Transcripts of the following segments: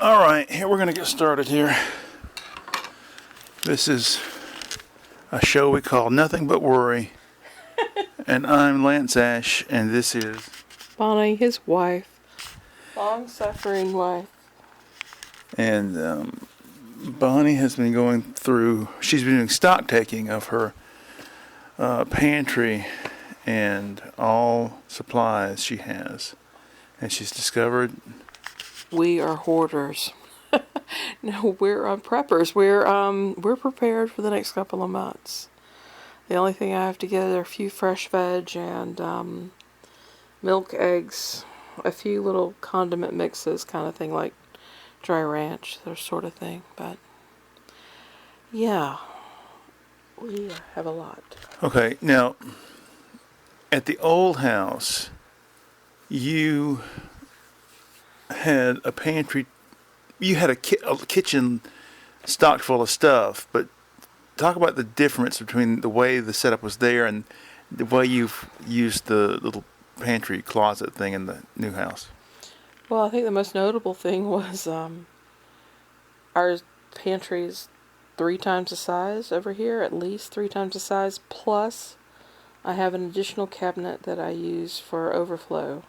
All right, here we're going to get started here. This is a show we call Nothing But Worry. And I'm Lance Ash, and this is Bonnie, his wife. Long-suffering wife. And Bonnie has been going through, she's been doing stock taking of her pantry and all supplies she has. And she's discovered We are hoarders. No, we're preppers. We're prepared for the next couple of months. The only thing I have to get are a few fresh veg and milk, eggs, a few little condiment mixes, kind of thing, like dry ranch, that sort of thing. But yeah, we have a lot. Okay, now, at the old house, you had a pantry, you had a kitchen stocked full of stuff, but talk about the difference between the way the setup was there and the way you've used the little pantry closet thing in the new house. Well, I think the most notable thing was our pantry is 3 times the size over here, at least 3 times the size, plus I have an additional cabinet that I use for overflow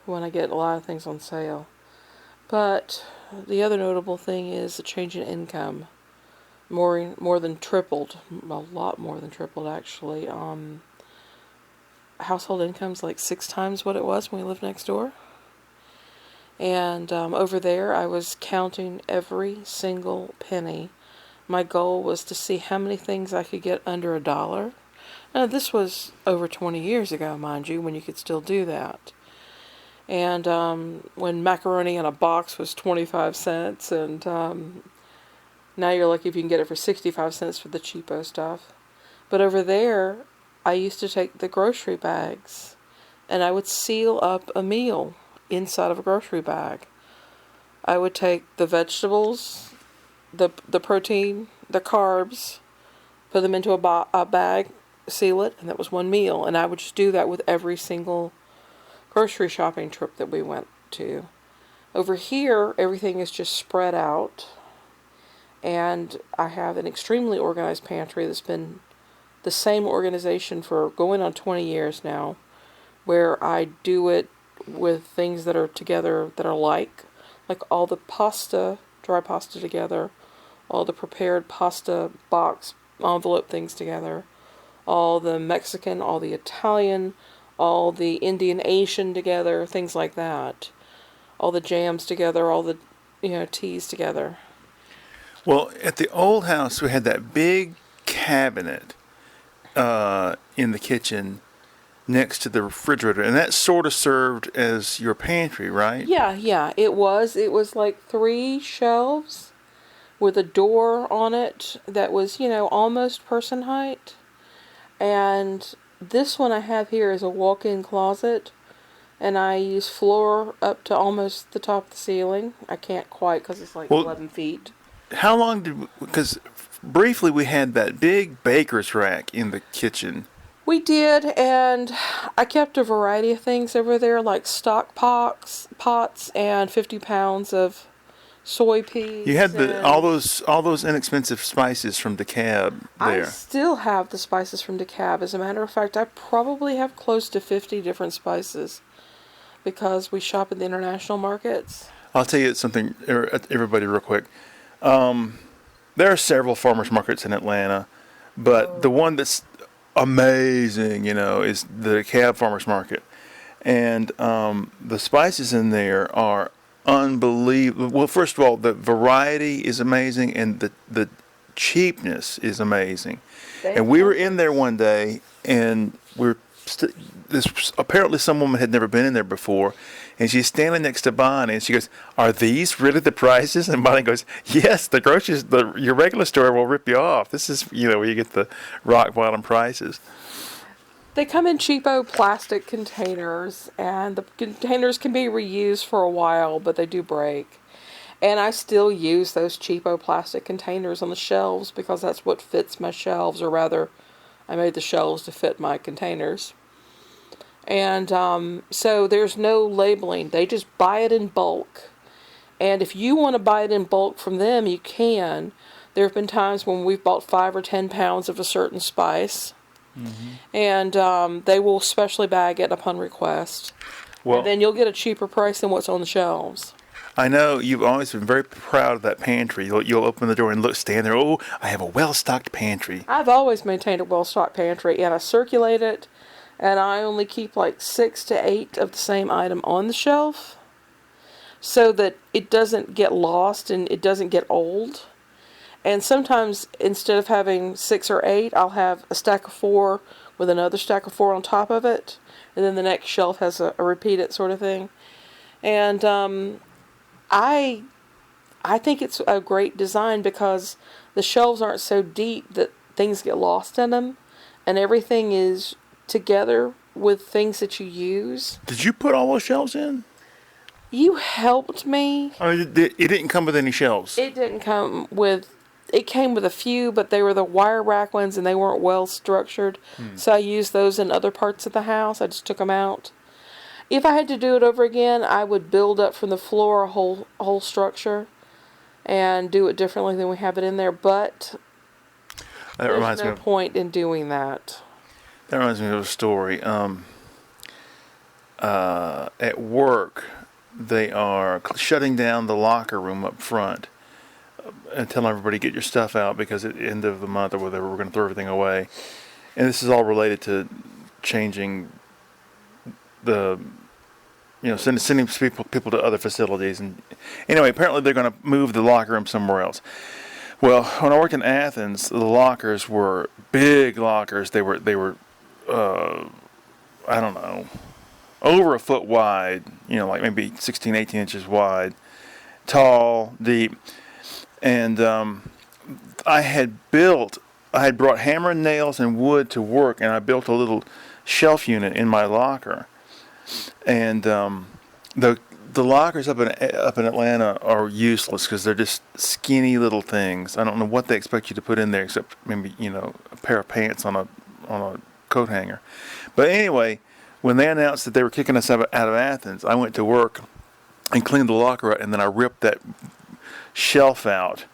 when I get a lot of things on sale. But the other notable thing is the change in income. More than tripled, a lot more than tripled actually. Household income's like 6 times what it was when we lived next door. And over there, I was counting every single penny. My goal was to see how many things I could get under $1. Now, this was over 20 years ago, mind you, when you could still do that. And when macaroni in a box was 25 cents, and now you're lucky if you can get it for 65 cents for the cheapo stuff. But over there, I used to take the grocery bags, and I would seal up a meal inside of a grocery bag. I would take the vegetables, the protein, the carbs, put them into a bag, seal it, and that was one meal. And I would just do that with every single grocery shopping trip that we went to. Over here, everything is just spread out, and I have an extremely organized pantry that's been the same organization for going on 20 years now, where I do it with things that are together that are like all the pasta, dry pasta together, all the prepared pasta box envelope things together, all the Mexican, all the Italian, all the Indian Asian together, things like that. All the jams together, all the teas together. Well, at the old house, we had that big cabinet in the kitchen next to the refrigerator, and that sort of served as your pantry, right? Yeah, it was. It was like 3 shelves with a door on it that was, almost person height. And this one I have here is a walk-in closet, and I use floor up to almost the top of the ceiling. I can't quite because it's like 11 feet. How long because briefly we had that big baker's rack in the kitchen. We did, and I kept a variety of things over there, like stock pots, and 50 pounds of soy peas. You had all those inexpensive spices from DeKalb there. I still have the spices from DeKalb. As a matter of fact, I probably have close to 50 different spices because we shop at the international markets. I'll tell you something, everybody, real quick. There are several farmers markets in Atlanta, but the one that's amazing, is the DeKalb Farmers Market. And the spices in there are unbelievable. Well, first of all, the variety is amazing, and the cheapness is amazing. And we were in there one day, and apparently some woman had never been in there before, and she's standing next to Bonnie, and she goes, "Are these really the prices?" And Bonnie goes, "Yes, the groceries, your regular store will rip you off. This is, where you get the rock bottom prices." They come in cheapo plastic containers, and the containers can be reused for a while, but they do break. And I still use those cheapo plastic containers on the shelves because that's what fits my shelves, or rather, I made the shelves to fit my containers. And so there's no labeling. They just buy it in bulk. And if you want to buy it in bulk from them, you can. There have been times when we've bought 5 or 10 pounds of a certain spice, and they will specially bag it upon request. Well, And then you'll get a cheaper price than what's on the shelves. I know you've always been very proud of that pantry. You'll open the door and stand there. Oh, I have a well-stocked pantry. I've always maintained a well-stocked pantry, and I circulate it, and I only keep like 6 to 8 of the same item on the shelf so that it doesn't get lost and it doesn't get old. And sometimes instead of having 6 or 8, I'll have a stack of 4 with another stack of 4 on top of it, and then the next shelf has a repeated sort of thing. And I think it's a great design because the shelves aren't so deep that things get lost in them, and everything is together with things that you use. Did you put all those shelves in? You helped me. I mean, it didn't come with any shelves. It didn't come with. It came with a few, but they were the wire rack ones, and they weren't well structured. So I used those in other parts of the house. I just took them out. If I had to do it over again, I would build up from the floor a whole structure and do it differently than we have it in there. But That there's reminds me no of point in doing that. That reminds me of a story. At work, they are shutting down the locker room up front and telling everybody get your stuff out because at the end of the month or whatever, we're going to throw everything away. And this is all related to changing the, sending people to other facilities. And anyway, apparently they're going to move the locker room somewhere else. Well, when I worked in Athens, the lockers were big lockers. They were I don't know, over a foot wide, like maybe 16, 18 inches wide, tall, deep. And I had brought hammer and nails and wood to work, and I built a little shelf unit in my locker. And the lockers up in Atlanta are useless because they're just skinny little things. I don't know what they expect you to put in there except maybe a pair of pants on a coat hanger. But anyway, when they announced that they were kicking us out of Athens, I went to work and cleaned the locker out, and then I ripped that shelf out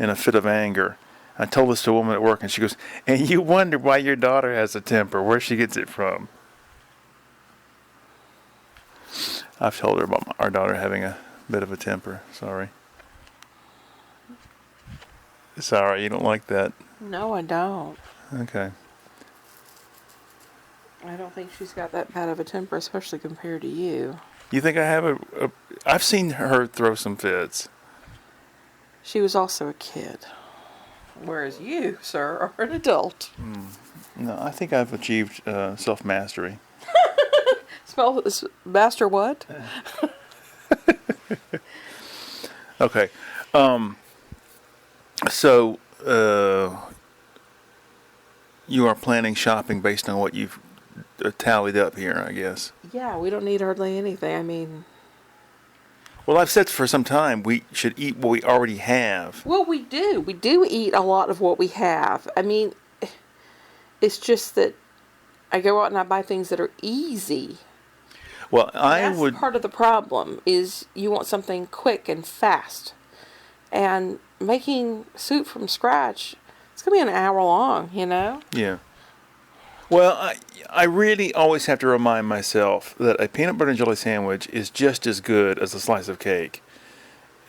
in a fit of anger. I told this to a woman at work, and she goes, "And you wonder why your daughter has a temper, where she gets it from." I've told her about our daughter having a bit of a temper. Sorry. Sorry, you don't like that. No, I don't. Okay. I don't think she's got that bad of a temper, especially compared to you. You think I have I've seen her throw some fits. She was also a kid. Whereas you, sir, are an adult. No, I think I've achieved self-mastery. Master what? Okay. So, you are planning shopping based on what you've tallied up here, I guess. Yeah, we don't need hardly anything. I mean... Well, I've said for some time we should eat what we already have. Well, we do. We do eat a lot of what we have. I mean, it's just that I go out and I buy things that are easy. Well, That's part of the problem, is you want something quick and fast. And making soup from scratch, it's going to be an hour long, Yeah. Well, I really always have to remind myself that a peanut butter and jelly sandwich is just as good as a slice of cake.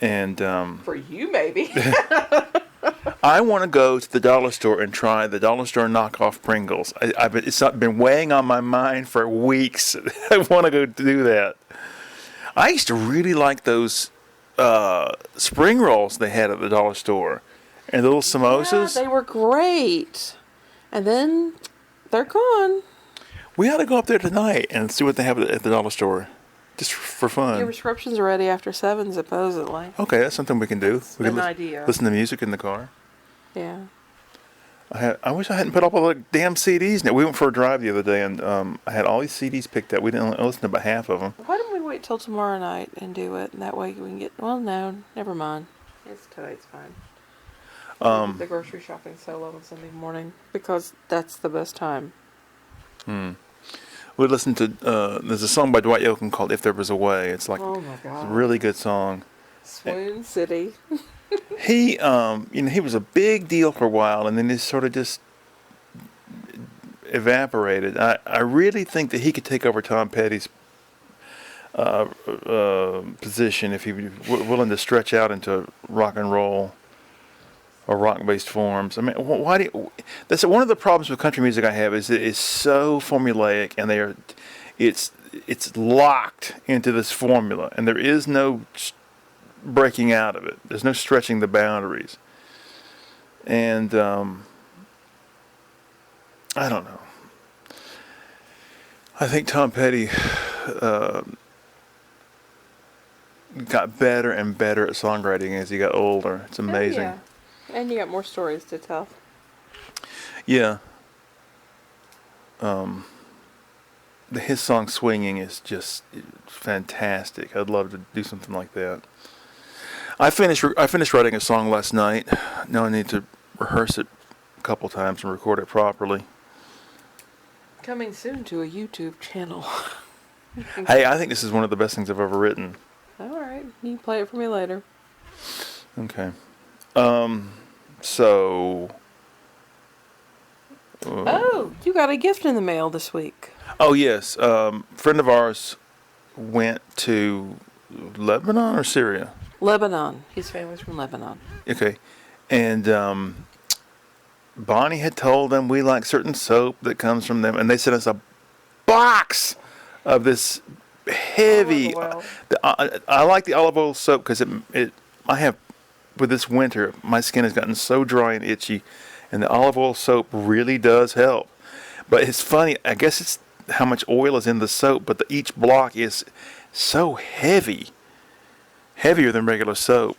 And For you, maybe. I want to go to the dollar store and try the dollar store knockoff Pringles. It's been weighing on my mind for weeks. I want to go do that. I used to really like those spring rolls they had at the dollar store. And the little samosas. Yeah, they were great. And then they're gone. We ought to go up there tonight and see what they have at the dollar store. Just for fun. Your prescriptions are ready after 7, supposedly. Okay, that's something we can do. We can an idea. Listen to music in the car. Yeah. I wish I hadn't put up all the damn CDs. Now, we went for a drive the other day, and I had all these CDs picked up. We didn't listen to about half of them. Why don't we wait till tomorrow night and do it? And that way we can get... Well, no, never mind. Tonight's fine. The grocery shopping solo on Sunday morning, because that's the best time. We listened to, there's a song by Dwight Yoakam called If There Was a Way. It's like Oh my God. a really good song. Swoon City. He, he was a big deal for a while, and then it sort of just evaporated. I really think that he could take over Tom Petty's position if he was willing to stretch out into rock and roll or rock-based forms. I mean, why do you, that's one of the problems with country music I have is that it's so formulaic, and it's locked into this formula, and there is no breaking out of it. There's no stretching the boundaries. And I don't know. I think Tom Petty got better and better at songwriting as he got older. It's amazing. Oh, yeah. And you got more stories to tell. Yeah. His song "Swinging" is just fantastic. I'd love to do something like that. I finished writing a song last night. Now I need to rehearse it a couple times and record it properly. Coming soon to a YouTube channel. Hey, I think this is one of the best things I've ever written. All right, you can play it for me later. Okay. So. Oh, you got a gift in the mail this week. Oh yes, friend of ours went to Lebanon or Syria. Lebanon. His family's from Lebanon. Okay, and Bonnie had told them we like certain soap that comes from them, and they sent us a box of this heavy. Olive I like the olive oil soap because I have, with this winter, my skin has gotten so dry and itchy, and the olive oil soap really does help. But it's funny, I guess it's how much oil is in the soap, but each block is so heavy, heavier than regular soap.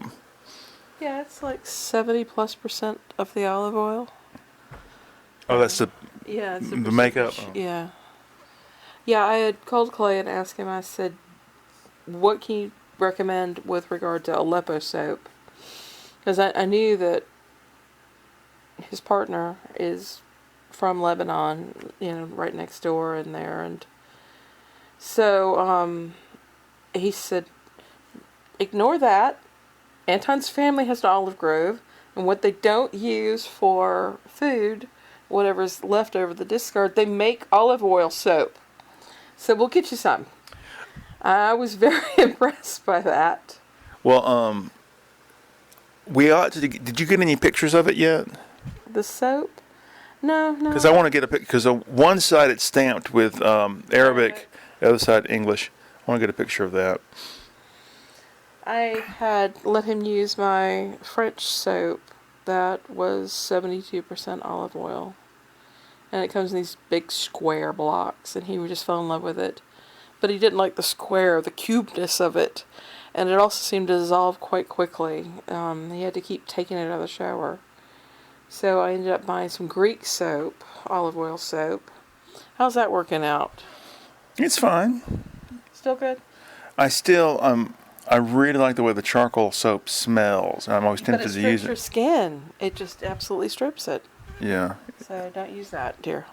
Yeah, it's like 70+% of the olive oil. Oh, that's the Yeah, it's the makeup. percentage. Yeah. Yeah, I had called Clay and asked him, I said, what can you recommend with regard to Aleppo soap? Because I knew that his partner is from Lebanon, right next door in there. And so he said, ignore that. Anton's family has an olive grove, and what they don't use for food, whatever's left over the discard, they make olive oil soap. So we'll get you some. I was very impressed by that. Well, we ought to. Did you get any pictures of it yet? The soap? No. Because I want to get a picture. Because on one side it's stamped with Arabic, the other side English. I want to get a picture of that. I had let him use my French soap that was 72% olive oil. And it comes in these big square blocks, and he just fell in love with it. But he didn't like the cubeness of it. And it also seemed to dissolve quite quickly. He had to keep taking it out of the shower. So I ended up buying some Greek soap, olive oil soap. How's that working out? It's fine. Still good? I really like the way the charcoal soap smells. I'm always tempted to use But it strips your skin. It just absolutely strips it. Yeah. So don't use that, dear.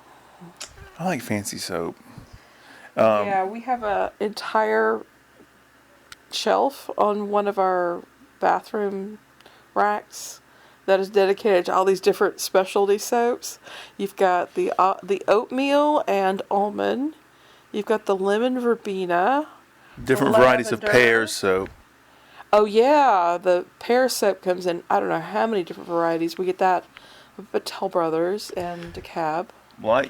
I like fancy soap. Yeah, we have an entire shelf on one of our bathroom racks that is dedicated to all these different specialty soaps. You've got the oatmeal and almond. You've got the lemon verbena. Different varieties of pear soap. Oh yeah, the pear soap comes in, I don't know how many different varieties. We get that with Battelle Brothers and DeKalb. Well,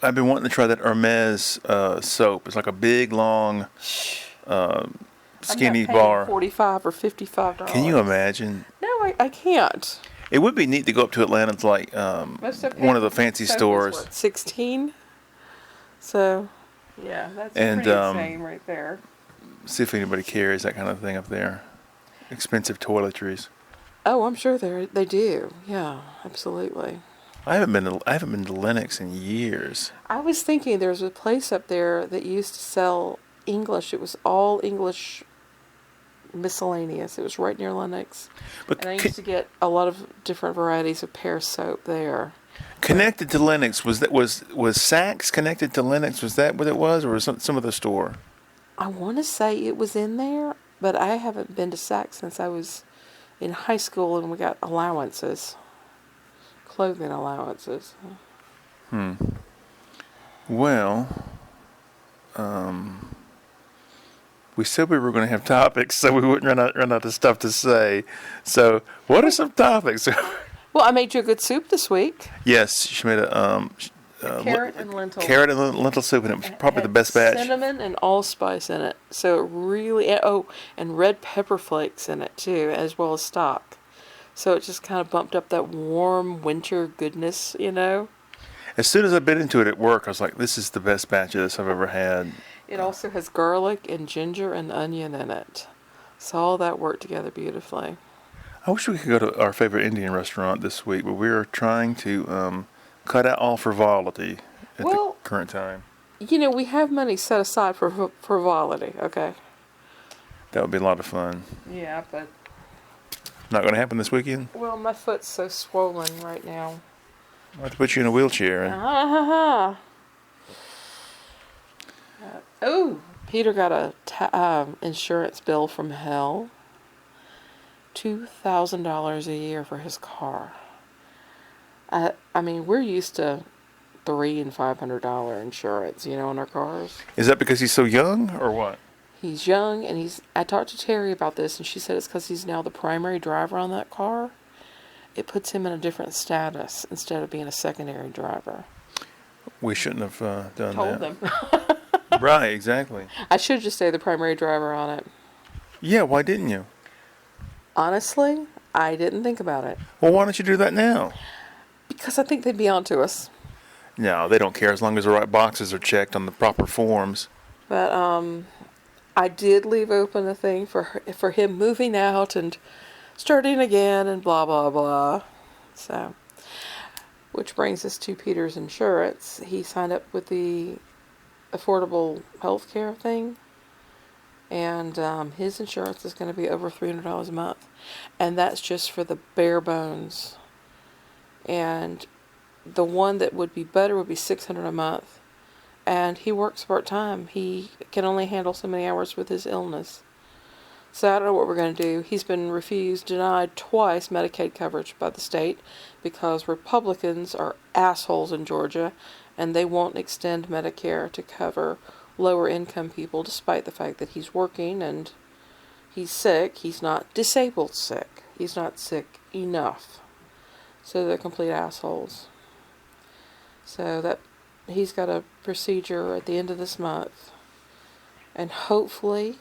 I've been wanting to try that Hermes soap. It's like a big, long, skinny I'm not paying bar. $45 or $55. Can you imagine? No, I can't. It would be neat to go up to Atlanta to like one of the fancy Soap is stores. what, 16? So, yeah, that's And, pretty insane right there. See if anybody carries that kind of thing up there. Expensive toiletries. Oh, I'm sure they do. Yeah, absolutely. I haven't been to Lenox in years. I was thinking there was a place up there that used to sell English. It was all English miscellaneous. It was right near Lenox. But And I used to get a lot of different varieties of pear soap there. connected to Lenox was Saks connected to Lenox? Was that what it was, or was some other store? I want to say it was in there, But I haven't been to Saks since I was in high school and we got allowances, clothing allowances. Well, we said we were going to have topics, so we wouldn't run out of stuff to say. So, what are some topics? Well, I made you a good soup this week. Yes, she made a Carrot and lentil. carrot and lentil soup, and it was probably the best batch. Cinnamon and allspice in it. So it really, and red pepper flakes in it too, as well as stock. So it just kind of bumped up that warm winter goodness, you know. As soon as I bit into it at work, I was like, "This is the best batch of this I've ever had." It also has garlic and ginger and onion in it. So all that worked together beautifully. I wish we could go to our favorite Indian restaurant this week, but we're trying to cut out all frivolity at the current time. You know, we have money set aside for frivolity, okay? That would be a lot of fun. Yeah, but... Not going to happen this weekend? Well, my foot's so swollen right now. I'll have to put you in a wheelchair. Peter got a insurance bill from hell. $2,000 a year for his car. I mean, we're used to $300 and $500 insurance, you know, on our cars. Is that because he's so young, or what? He's young, and I talked to Terry about this, and she said it's because he's now the primary driver on that car. It puts him in a different status instead of being a secondary driver. We shouldn't have done Told that. them. Right, exactly. I should just say the primary driver on it. Yeah, why didn't you? Honestly, I didn't think about it. Well, why don't you do that now? Because I think they'd be on to us. No, they don't care as long as the right boxes are checked on the proper forms. But I did leave open a thing for him moving out and starting again and blah, blah, blah. So, which brings us to Peter's insurance. He signed up with the affordable health care thing. And his insurance is going to be over $300 a month. And that's just for the bare bones. And the one that would be better would be $600 a month. And he works part-time. He can only handle so many hours with his illness. So I don't know what we're going to do. He's been denied twice Medicaid coverage by the state because Republicans are assholes in Georgia and they won't extend Medicare to cover lower income people despite the fact that he's working and he's sick. He's not disabled sick. He's not sick enough. So they're complete assholes. So that he's got a procedure at the end of this month. And hopefully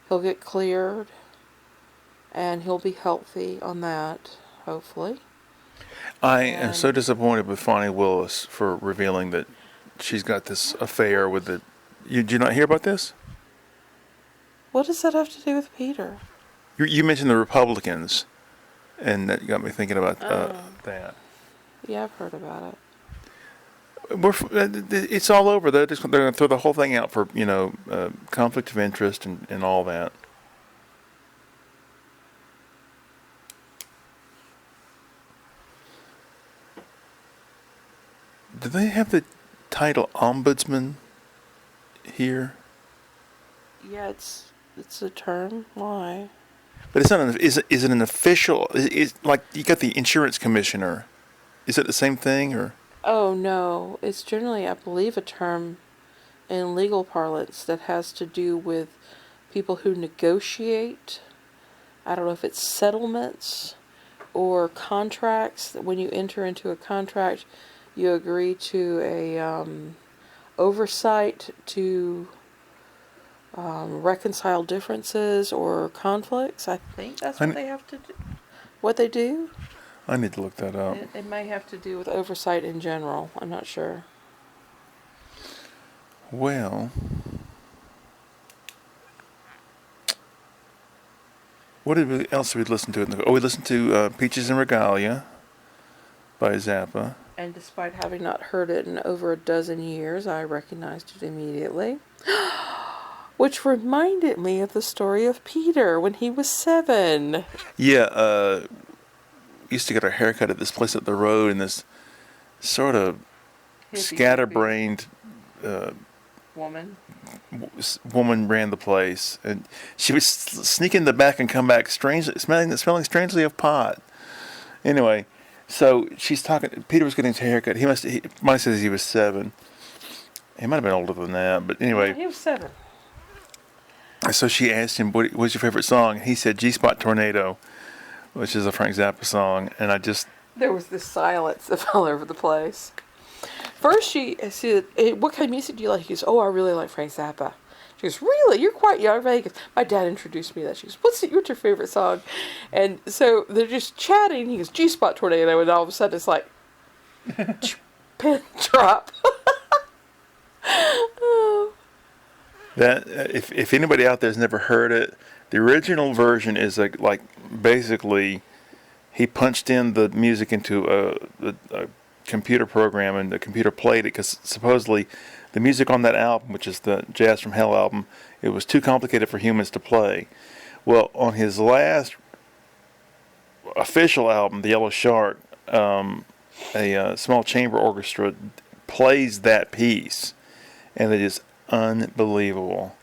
he'll get cleared and he'll be healthy on that, hopefully. I am so disappointed with Fonnie Willis for revealing that she's got this affair with the... Did you not hear about this? What does that have to do with Peter? You mentioned the Republicans, and that got me thinking about that. Yeah, I've heard about it. It's all over. They're going to throw the whole thing out for, conflict of interest and all that. Do they have the title ombudsman here? Yeah, it's a term. Why? But it's not. Is it an official? Is like you got the insurance commissioner? Is it the same thing or? Oh no, it's generally, I believe, a term in legal parlance that has to do with people who negotiate. I don't know if it's settlements or contracts. When you enter into a contract, you agree to a oversight to reconcile differences or conflicts. I think that's what they have to do. What they do? I need to look that up. It may have to do with oversight in general. I'm not sure. Well, what else did we listen to? We listened to Peaches and Regalia by Zappa. And despite having not heard it in over a dozen years, I recognized it immediately. Which reminded me of the story of Peter when he was 7. Yeah, used to get our haircut at this place up the road, and this sort of scatterbrained woman. Woman ran the place, and she would sneak in the back and come back smelling strangely of pot. Anyway, so she's talking. Peter was getting his haircut. Mine says he was 7. He might have been older than that, but anyway. He was 7. So she asked him, "What's your favorite song?" He said, "G-Spot Tornado," which is a Frank Zappa song, and There was this silence all over the place. First, she said, "What kind of music do you like?" He goes, "Oh, I really like Frank Zappa." She goes, "Really? You're quite young." He goes, "My dad introduced me to that." She goes, what's your favorite song?" And so they're just chatting. He goes, "G-Spot Tornado," and all of a sudden it's like, pin drop. Oh. that if anybody out there has never heard it, the original version is like basically he punched in the music into a computer program, and the computer played it because supposedly the music on that album, which is the Jazz from Hell album, it was too complicated for humans to play. Well, on his last official album, The Yellow Shark, a small chamber orchestra plays that piece, and it is unbelievable.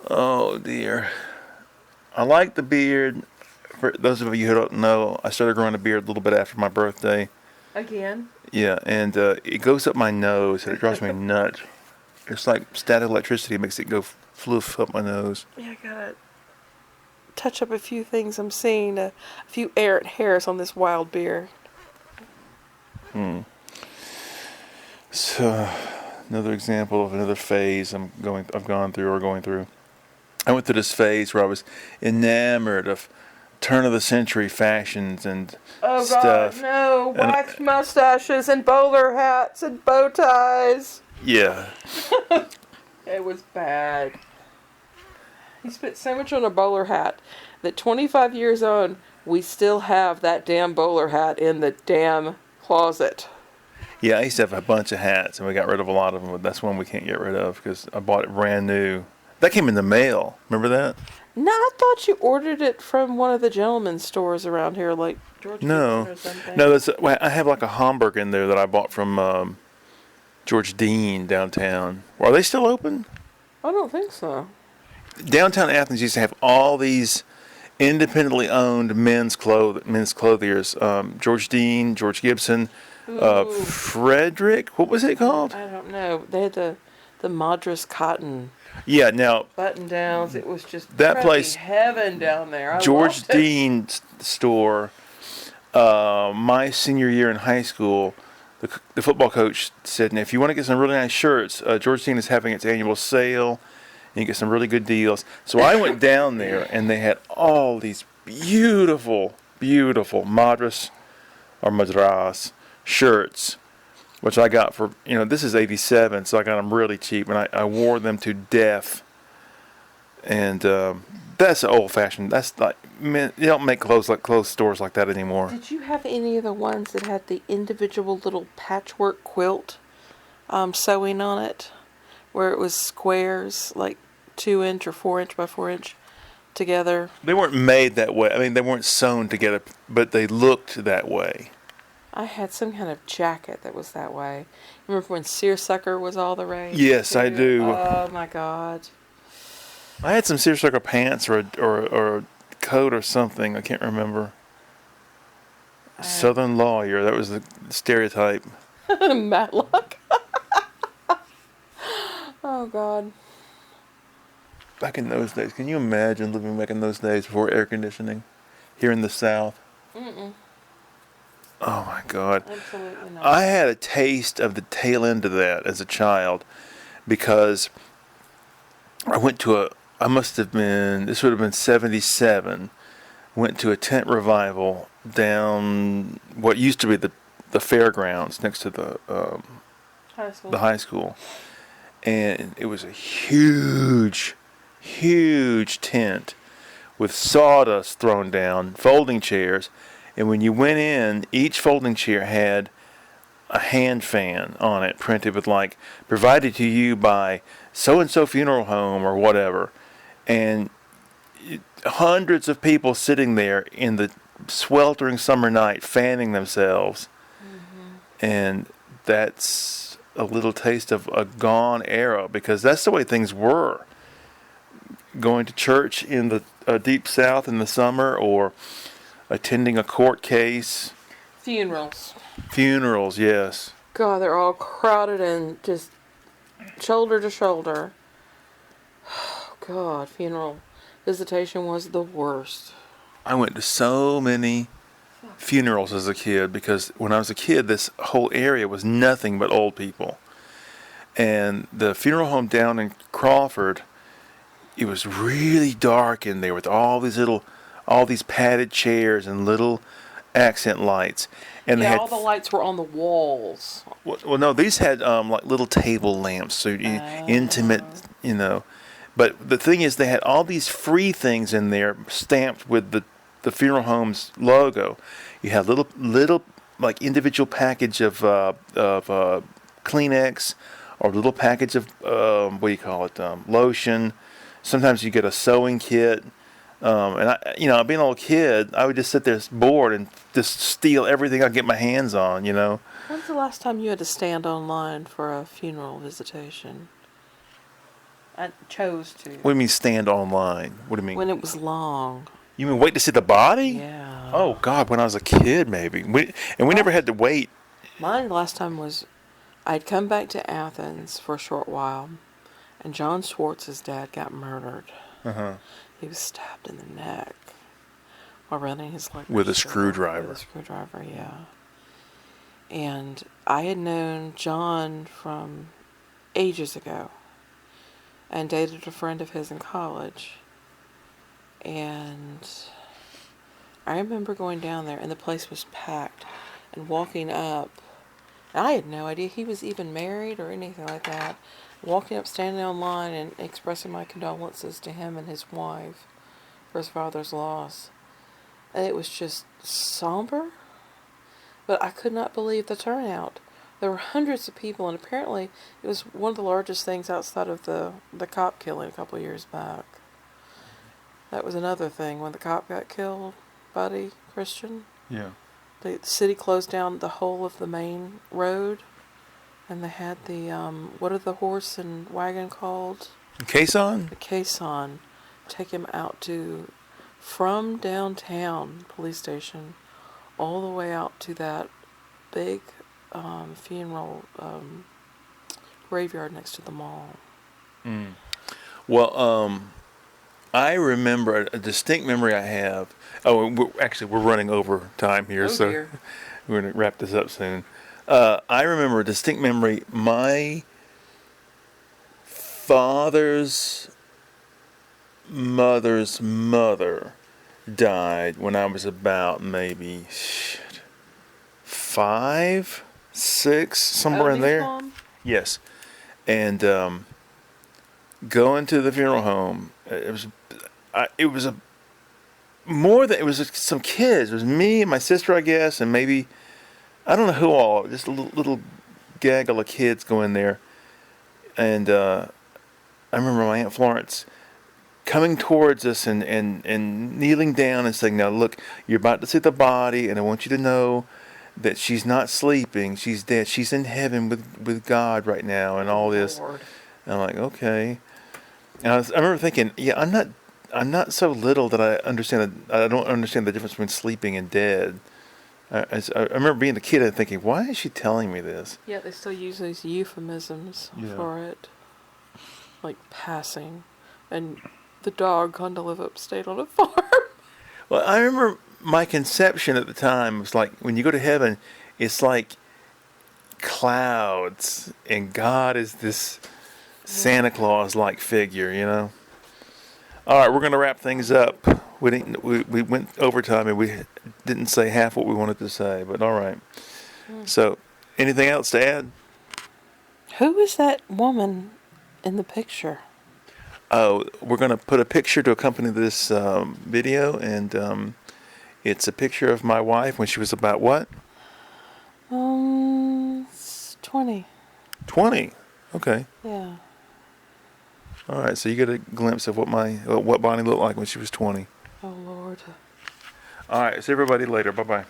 Oh dear. I like the beard. For those of you who don't know, I started growing a beard a little bit after my birthday. Again? Yeah, and it goes up my nose and it drives me nuts. It's like static electricity makes it go floof up my nose. Yeah, I gotta touch up a few things. I'm seeing a few errant hairs on this wild beard. So, another example of another phase I've gone through or going through. I went through this phase where I was enamored of turn of the century fashions and stuff. God, no! Waxed mustaches and bowler hats and bow ties. Yeah. It was bad. He spent so much on a bowler hat that 25 years on, we still have that damn bowler hat in the damn closet. Yeah, I used to have a bunch of hats, and we got rid of a lot of them, but that's one we can't get rid of because I bought it brand new. That came in the mail. Remember that? No, I thought you ordered it from one of the gentleman's stores around here, like George No. Gibson or something. No, I have like a Hamburg in there that I bought from George Dean downtown. Are they still open? I don't think so. Downtown Athens used to have all these independently owned men's clothiers. George Dean, George Gibson, Frederick. What was it called? I don't know. They had the Madras cotton Yeah. Now button downs. It was just that preppy place, heaven down there. I George loved it. Dean's store. My senior year in high school, the football coach said, "Now, if you want to get some really nice shirts, George Dean is having its annual sale, and you get some really good deals." So I went down there, and they had all these beautiful, beautiful Madras shirts, which I got for, this is 87, so I got them really cheap, and I wore them to death. And that's old-fashioned. That's like, man, you don't make clothes stores like that anymore. Did you have any of the ones that had the individual little patchwork quilt sewing on it, where it was squares, like 2-inch or 4-inch by 4-inch together? They weren't made that way. I mean, they weren't sewn together, but they looked that way. I had some kind of jacket that was that way. Remember when seersucker was all the rage? Yes, I do. Oh my God. I had some seersucker pants or a coat or something. I can't remember. Southern lawyer. That was the stereotype. Matlock. Oh God. Back in those days, can you imagine living back in those days before air conditioning here in the South? Mm-mm. Oh my God. Absolutely not. I had a taste of the tail end of that as a child because I went to this would have been 77, went to a tent revival down what used to be the fairgrounds next to the High school. high school. And it was a huge, huge tent with sawdust thrown down, folding chairs. And when you went in, each folding chair had a hand fan on it printed with like, provided to you by so-and-so funeral home or whatever. And hundreds of people sitting there in the sweltering summer night fanning themselves. Mm-hmm. And that's a little taste of a gone era, because that's the way things were. Going to church in the deep South in the summer, or attending a court case. Funerals. Funerals, yes. God, they're all crowded and just shoulder to shoulder. God, funeral visitation was the worst. I went to so many funerals as a kid, because when I was a kid, this whole area was nothing but old people. And the funeral home down in Crawford, it was really dark in there with all these padded chairs and little accent lights. And they Yeah, had, all the lights were on the walls. well, no, these had like little table lamps, so intimate, you know. But the thing is, they had all these free things in there stamped with the funeral home's logo. You had little like individual package of Kleenex, or little package of what do you call it, lotion. Sometimes you get a sewing kit. And I, being a little kid, I would just sit there bored and just steal everything I could get my hands on, When's the last time you had to stand online for a funeral visitation? I chose to. What do you mean stand online? What do you mean? When it was long. You mean wait to see the body? Yeah. Oh God, when I was a kid, maybe. We never had to wait. Mine last time was, I'd come back to Athens for a short while, and John Schwartz's dad got murdered. Uh-huh. He was stabbed in the neck while running his liquor With a store. screwdriver. With a screwdriver, yeah. And I had known John from ages ago and dated a friend of his in college. And I remember going down there, and the place was packed, and walking up. And I had no idea he was even married or anything like that. Walking up, standing on line, and expressing my condolences to him and his wife for his father's loss. And it was just somber, but I could not believe the turnout. There were hundreds of people, and apparently it was one of the largest things outside of the cop killing a couple of years back. That was another thing. When the cop got killed, Buddy Christian, Yeah. the city closed down the whole of the main road, and they had the, what are the horse and wagon called? Caisson? The caisson. Take him out from downtown police station all the way out to that big funeral graveyard next to the mall. Mm. Well, I remember a distinct memory I have. Oh, we're running over time here, so Dear. we're going to wrap this up soon. I remember a distinct memory. My father's mother's mother died when I was about maybe 5, 6, somewhere in there. Mom? Yes. And going to the funeral home, it was some kids. It was me and my sister, I guess, and maybe, I don't know who all, just a little gaggle of kids going there. And I remember my Aunt Florence coming towards us and kneeling down and saying, "Now look, you're about to see the body, and I want you to know that she's not sleeping. She's dead. She's in heaven with God right now," and all this. Lord. And I'm like, okay. And I remember thinking, yeah, I'm not so little that I don't understand the difference between sleeping and dead. I remember being a kid and thinking, why is she telling me this? Yeah, they still use these euphemisms for it. Like passing. And the dog gone to live upstate on a farm. Well, I remember my conception at the time was like, when you go to heaven, it's like clouds, and God is this Santa Claus-like figure, All right, we're going to wrap things up. We went overtime, and we didn't say half what we wanted to say, but all right. So, anything else to add? Who is that woman in the picture? Oh, we're going to put a picture to accompany this video, and it's a picture of my wife when she was about what? 20. 20. Okay. Yeah. All right, so you get a glimpse of what Bonnie looked like when she was 20. Oh, Lord. All right, see everybody later. Bye-bye.